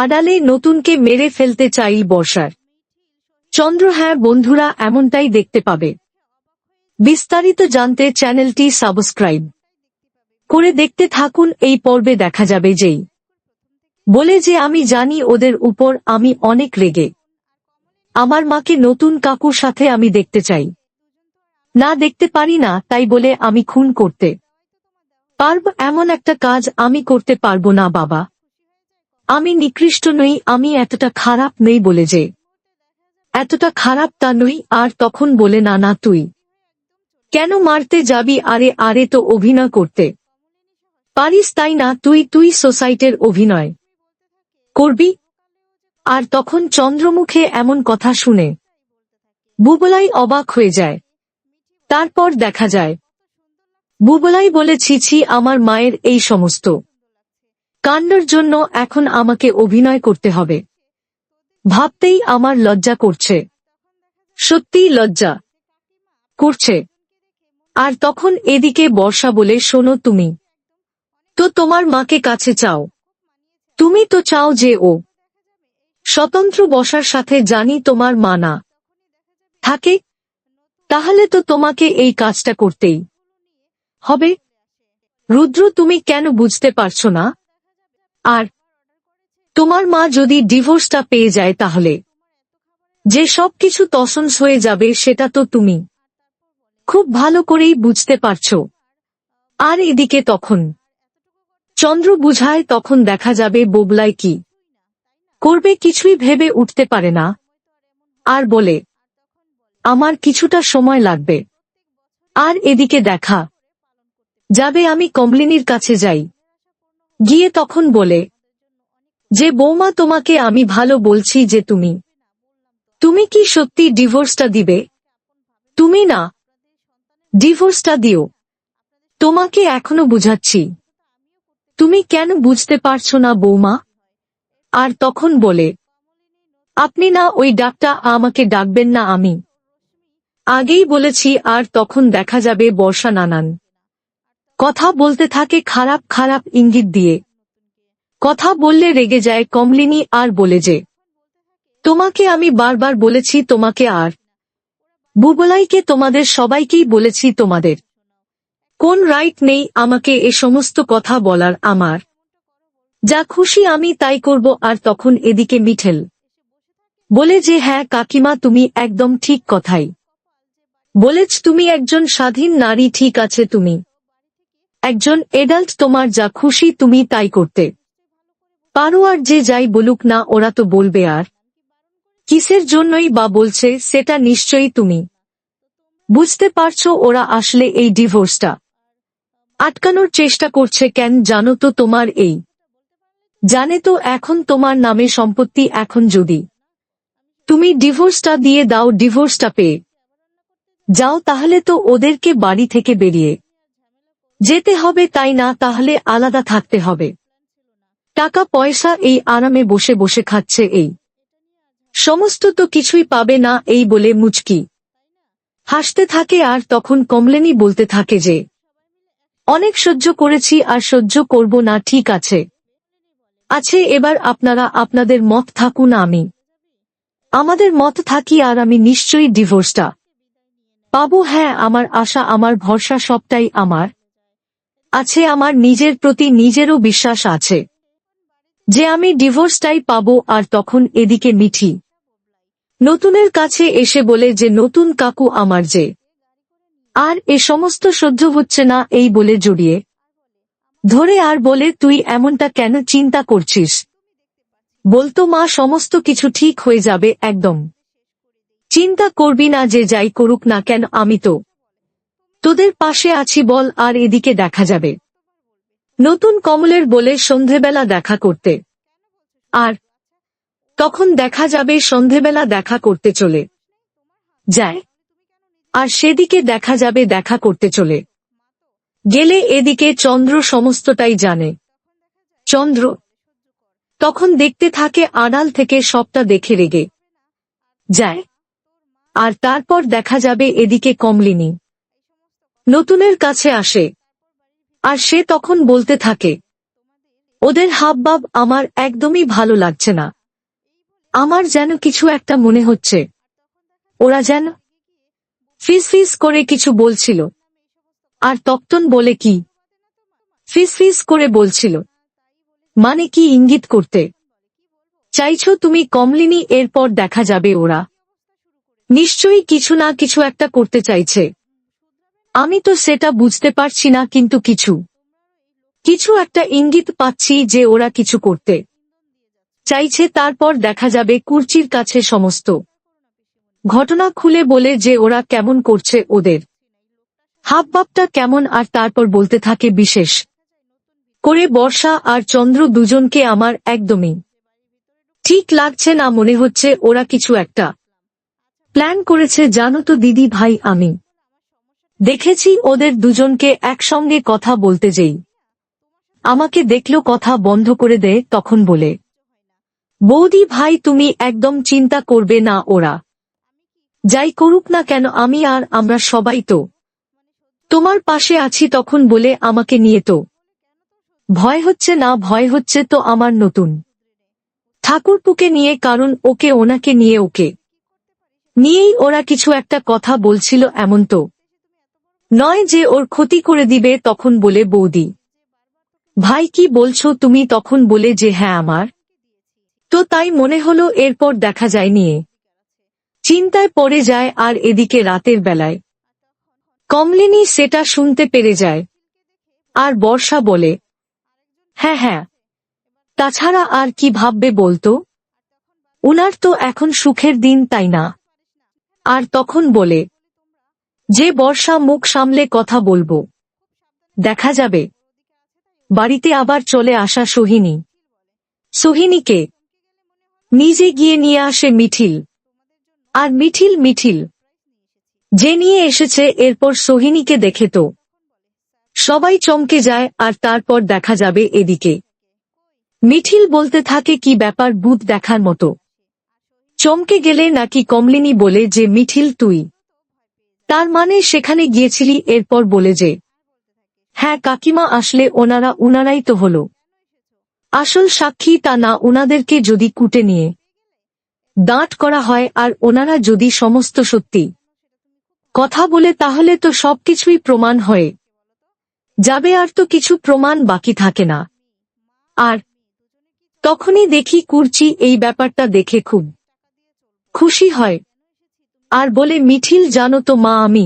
আড়ালে নতুনকে মেরে ফেলতে চাই বর্ষার। চন্দ্র হ্যাঁ বন্ধুরা, এমনটাই দেখতে পাবে। বিস্তারিত জানতে চ্যানেলটি সাবস্ক্রাইব করে দেখতে থাকুন। এই পর্বে দেখা যাবে যেই বলে যে আমি জানি ওদের উপর আমি অনেক রেগে। আমার মাকে নতুন কাকুর সাথে আমি দেখতে চাই না, দেখতে পারি না, তাই বলে আমি খুন করতে পারব এমন একটা কাজ আমি করতে পারবো না বাবা। আমি নিকৃষ্ট নই, আমি এতটা খারাপ নই বলে যে এতটা খারাপ তা নই। আর তখন বলে না না তুই কেন মারতে যাবি? আরে আরে তো অভিনয় করতে পারিস তাই না? তুই সোসাইটির অভিনয় করবি? আর তখন চন্দ্রমুখে এমন কথা শুনে বুবলাই অবাক হয়ে যায়। তারপর দেখা যায় বুবলাই বলে ছি ছি, আমার মায়ের এই সমস্ত কাণ্ডের জন্য এখন আমাকে অভিনয় করতে হবে। ভাবতেই আমার লজ্জা করছে, সত্যিই লজ্জা করছে। আর তখন এদিকে বর্ষা বলে শোনো, তুমি তো তোমার মাকে কাছে চাও, তুমি তো চাও যে ও স্বতন্ত্র বসার সাথে, জানি তোমার মা না থাকে, তাহলে তো তোমাকে এই কাজটা করতেই হবে। রুদ্র তুমি কেন বুঝতে পারছো না? আর তোমার মা যদি ডিভোর্সটা পেয়ে যায় তাহলে যে সবকিছু তছনছ হয়ে যাবে সেটা তো তুমি খুব ভালো করেই বুঝতে পারছো। আর এদিকে তখন চন্দ্র বুঝায়, তখন দেখা যাবে বুবলাই কি করবে কিছুই ভেবে উঠতে পারে না, আর বলে আমার কিছুটা সময় লাগবে। আর এদিকে দেখা যাবে আমি কমলিনীর কাছে যাই, গিয়ে তখন বলে যে বৌমা তোমাকে আমি ভালো বলছি যে তুমি কি সত্যি ডিভোর্সটা দিবে? তুমি না ডিভোর্সটা দিও, তোমাকে এখনো বুঝাচ্ছি, তুমি কেন বুঝতে পারছো না বৌমা? আর তখন বলে আপনি না ওই ডাকটা আমাকে ডাকবেন না, আমি আগেই বলেছি। আর তখন দেখা যাবে বর্ষা নানান কথা বলতে থাকে, খারাপ খারাপ ইঙ্গিত দিয়ে কথা বললে রেগে যায় কমলিনী, আর বলে যে তোমাকে আমি বারবার বলেছি, তোমাকে আর বুবলাইকে, তোমাদের সবাইকেই বলেছি, তোমাদের কোন রাইট নেই আমাকে এ সমস্ত কথা বলার, আমার যা খুশি আমি তাই করব। আর তখন এদিকে মিঠেল বলে যে হ্যাঁ কাকিমা, তুমি একদম ঠিক কথাই বলেছ, তুমি একজন স্বাধীন নারী, ঠিক আছে, তুমি একজন এডাল্ট, তোমার যা খুশি তুমি তাই করতে পারো। আর যে যাই বলুক না, ওরা তো বলবে, আর কিসের জন্যই বা বলছে সেটা নিশ্চয়ই তুমি বুঝতে পারছো। ওরা আসলে এই ডিভোর্সটা আটকানোর চেষ্টা করছে কেন জানো তো? তোমার এই জানে তো এখন তোমার নামে সম্পত্তি, এখন যদি তুমি ডিভোর্সটা দিয়ে দাও, ডিভোর্সটা পেয়ে যাও, তাহলে তো ওদেরকে বাড়ি থেকে বেরিয়ে যেতে হবে, তাই না? তাহলে আলাদা থাকতে হবে। টাকা পয়সা এই আরামে বসে বসে খাচ্ছে, এই সমস্ত তো কিছুই পাবে না। এই বলে মুচকি হাসতে থাকে। আর তখন কমলিনী বলতে থাকে যে অনেক সহ্য করেছি, আর সহ্য করব না, ঠিক আছে আছে, এবার আপনারা আপনাদের মত থাকুন, আমি আমাদের মত থাকি, আর আমি নিশ্চয়ই ডিভোর্সটা পাবো। হ্যাঁ, আমার আশা, আমার ভরসা সবটাই আমার আছে, আমার নিজের প্রতি নিজেরও বিশ্বাস আছে যে আমি ডিভোর্সটাই পাবো। আর তখন এদিকে মিঠি নতুনের কাছে এসে বলে যে নতুন কাকু, আমার যে আর এ সমস্ত সহ্য হচ্ছে না, এই বলে জড়িয়ে ধরে আর বলে তুই এমনটা কেন চিন্তা করছিস? বলতো মা, সমস্ত কিছু ঠিক হয়ে যাবে, একদম চিন্তা করবি না, যে যাই করুক না কেন আমি তো তোদের পাশে আছি বল। আর এদিকে দেখা যাবে নতুন কমলের বলে সন্ধেবেলা দেখা করতে, আর তখন দেখা যাবে সন্ধেবেলা দেখা করতে চলে যায়। আর সেদিকে দেখা যাবে দেখা করতে চলে গেলে এদিকে চন্দ্র সমস্তটাই জানে। চন্দ্র তখন দেখতে থাকে, আড়াল থেকে সবটা দেখে রেগে যায়। আর তারপর দেখা যাবে এদিকে কমলিনী নতুনের কাছে আসে, আর সে তখন বলতে থাকে ওদের হাবভাব আমার একদমই ভালো লাগছে না। আমার যেন কিছু একটা মনে হচ্ছে। ওরা যেন ফিস করে কিছু বলছিল। আর তপ্তন বলে কি ফিস করে বলছিল, মানে কি ইঙ্গিত করতে চাইছো তুমি কমলিনী? এরপর দেখা যাবে ওরা নিশ্চয়ই কিছু না কিছু একটা করতে চাইছে। আমি তো সেটা বুঝতে পারছি না, কিন্তু কিছু একটা ইঙ্গিত পাচ্ছি যে ওরা কিছু করতে চাইছে। তারপর দেখা যাবে কুর্চির কাছে সমস্ত ঘটনা খুলে বলে যে ওরা কেমন করছে, ওদের হাবভাবটা কেমন। আর তারপর বলতে থাকে বিশেষ করে বর্ষা আর চন্দ্র দুজনকে আমার একদমই ঠিক লাগছে না, মনে হচ্ছে ওরা কিছু একটা প্ল্যান করেছে। জানো তো দিদি ভাই, আমি দেখেছি ওদের দুজনকে একসঙ্গে কথা বলতে যেই আমাকে দেখলো কথা বন্ধ করে দেয়, তখন বলে, বৌদি ভাই তুমি একদম চিন্তা করবে না, ওরা যাই করুক না কেন আমি আর আমরা সবাই তো তোমার পাশে আছি। তখন বলে, আমাকে নিয়ে তো ভয় হচ্ছে না? ভয় হচ্ছে তো আমার নতুন ঠাকুরপুকে নিয়ে, কারণ ওনাকে নিয়ে নিয়েই ওরা কিছু একটা কথা বলছিল। এমন তো নয় যে ওর ক্ষতি করে দিবে। তখন বলে, বৌদি ভাই কি বলছো তুমি? তখন বলে যে হ্যাঁ, আমার তো তাই মনে হলো। এরপর দেখা যায় নিয়ে চিন্তায় পড়ে যায়। আর এদিকে রাতের বেলায় কমলিনী সেটা শুনতে পেরে যায়। আর বর্ষা বলে, হ্যাঁ হ্যাঁ, তাছাড়া আর কি ভাববে বলতো? উনার তো এখন সুখের দিন, তাই না? আর তখন বলে যে বর্ষা মুখ সামলে কথা বলবো, দেখা যাবে। বাড়িতে আবার চলে আসা সোহিনীকে নিজে গিয়ে নিয়ে আসে মিঠিল। আর মিঠিল যে নিয়ে এসেছে। এরপর সোহিনীকে দেখে তো সবাই চমকে যায়। আর তারপর দেখা যাবে এদিকে মিঠিল বলতে থাকে, কি ব্যাপার, ভূত দেখার মতো চমকে গেলে নাকি? কমলিনী বলে যে মিঠিল তুই তার মানে সেখানে গিয়েছিলি? এরপর বলে যে হ্যাঁ কাকিমা, আসলে উনারাই তো হলো আসল সাক্ষী, তা না উনাদেরকে যদি কুটে নিয়ে দাঁড় করা হয় আর ওনারা যদি সমস্ত সত্যি কথা বলে, তাহলে তো সবকিছুই প্রমাণ হয়ে যাবে। আর তো কিছু প্রমাণ বাকি থাকে না। আর তখনই দেখি কুর্চি এই ব্যাপারটা দেখে খুব খুশি হয় আর বলে, মিঠিল জানো তো মা, আমি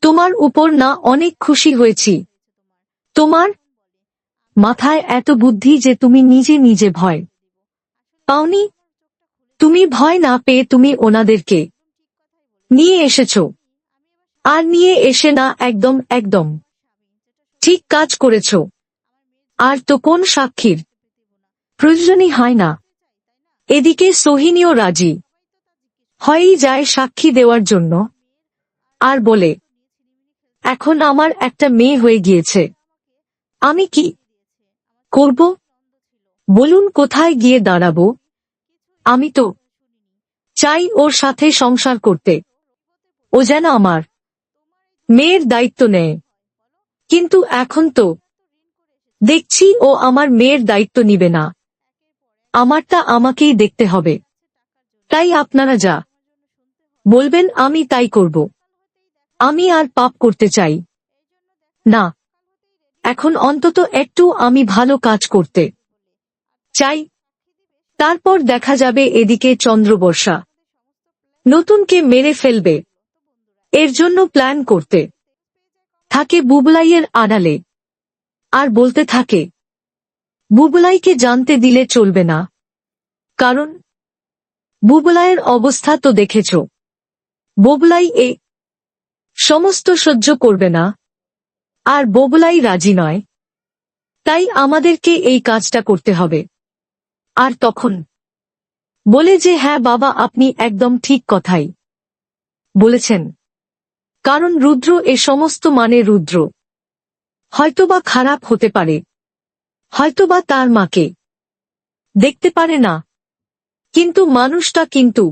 তোমার উপর না অনেক খুশি হয়েছি। তোমার মাথায় এত বুদ্ধি যে তুমি নিজে ভয় পাওনি। তুমি ভয় না পেয়ে তুমি ওনাদেরকে নিয়ে এসেছ। আর নিয়ে এসে না একদম ঠিক কাজ করেছ। আর তো কোন সাক্ষীর প্রয়োজনই হয় না। এদিকে সোহিনীও রাজি হয়েই যায় সাক্ষী দেওয়ার জন্য। আর বলে, এখন আমার একটা মেয়ে হয়ে গিয়েছে, আমি কি করব বলুন? কোথায় গিয়ে দাঁড়াবো? আমি তো চাই ওর সাথে সংসার করতে, ও যেন আমার মেয়ের দায়িত্ব নেয়। কিন্তু এখন তো দেখছি ও আমার মেয়ের দায়িত্ব নিবে না, আমারটা আমাকেই দেখতে হবে। তাই আপনারা যা বলবেন আমি তাই করব। আমি আর পাপ করতে চাই না। এখন অন্তত একটু আমি ভালো কাজ করতে চাই। তারপর দেখা যাবে এদিকে চন্দ্রবর্ষা নতুনকে মেরে ফেলবে, এর জন্য প্ল্যান করতে থাকে বুবলাইয়ের আড়ালে। আর বলতে থাকে, বুবলাইকে জানতে দিলে চলবে না, কারণ বুবলাইয়ের অবস্থা তো দেখেছ। বুবলাই এ সমস্ত সহ্য করবে না, আর বুবলাই রাজি নয়। তাই আমাদেরকে এই কাজটা করতে হবে। আর তখন বলে যে হ্যাঁ বাবা, আপনি একদম ঠিক কথাই বলেছেন। কারণ রুদ্র এ সমস্ত মানে রুদ্র হয়তোবা খারাপ হতে পারে, হয়তোবা তার মাকে দেখতে পারে না, কিন্তু মানুষটা কিন্তু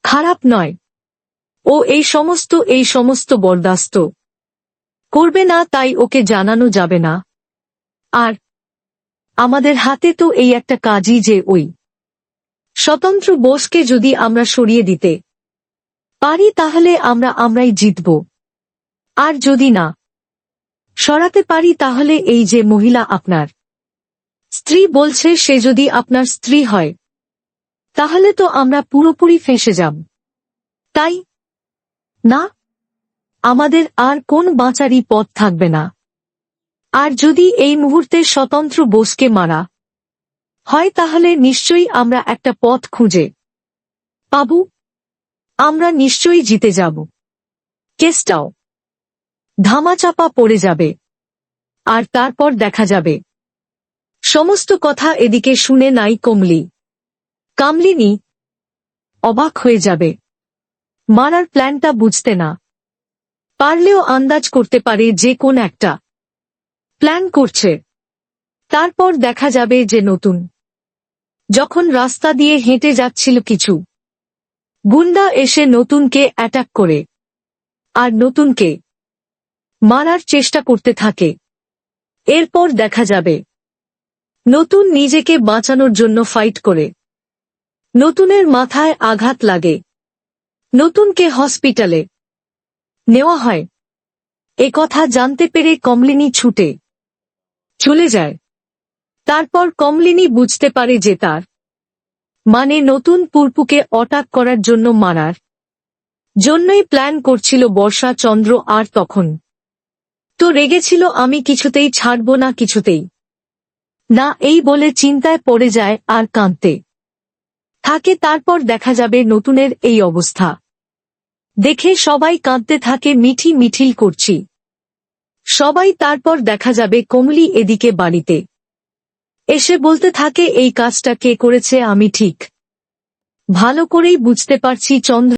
খারাপ নয়। ও এই সমস্ত বরদাস্ত করবে না, তাই ওকে জানানো যাবে না। আর আমাদের হাতে তো এই একটা কাজই যে ওই স্বতন্ত্র বোসকে যদি আমরা সরিয়ে দিতে পারি তাহলে আমরাই জিতব। আর যদি না সরাতে পারি তাহলে এই যে মহিলা আপনার স্ত্রী বলছে সে যদি আপনার স্ত্রী হয় তাহলে তো আমরা পুরোপুরি ফেঁসে যাব। তাই না, আমাদের আর কোন বাঁচারই পথ থাকবে না। আর যদি এই মুহূর্তে স্বতন্ত্র বোসকে মারা হয় তাহলে নিশ্চয়ই আমরা একটা পথ খুঁজে পাবো, আমরা নিশ্চয়ই জিতে যাব। কেসটাও ধামাচাপা পড়ে যাবে আর তারপর দেখা যাবে। সমস্ত কথা এদিকে শুনে নাই কামলিনী অবাক হয়ে যাবে। মারার প্ল্যানটা বুঝতে না পারলেও আন্দাজ করতে পারে যে কোন একটা প্ল্যান করছে। তারপর দেখা যাবে যে নতুন যখন রাস্তা দিয়ে হেঁটে যাচ্ছিল কিছু গুন্ডা এসে নতুনকে অ্যাটাক করে আর নতুনকে মারার চেষ্টা করতে থাকে। এরপর দেখা যাবে নতুন নিজেকে বাঁচানোর জন্য ফাইট করে নতুনের মাথায় আঘাত লাগে, নতুনকে হসপিটালে নেওয়া হয়। কথা জানতে পেরে কমলিনী ছুটে চলে যায়। তারপর কমলিনী বুঝতে পারে যে তার মানে নতুন পুরপুকে অ্যাটাক করার জন্য মারার জন্যই প্ল্যান করছিল বর্ষা চন্দ্র। আর তখন তো রেগেছিল আমি কিছুতেই ছাড়ব না, কিছুতেই না, এই বলে চিন্তায় পড়ে যায় আর কাঁদতে থাকে। তারপর দেখা যাবে নতুনের এই অবস্থা দেখে সবাই কাঁদতে থাকে, মিঠিল করছি সবাই। তারপর দেখা যাবে কমলি এদিকে বাড়িতে এসে বলতে থাকে এই কাজটা কে করেছে আমি ঠিক ভালো করেই বুঝতে পারছি চন্দ্র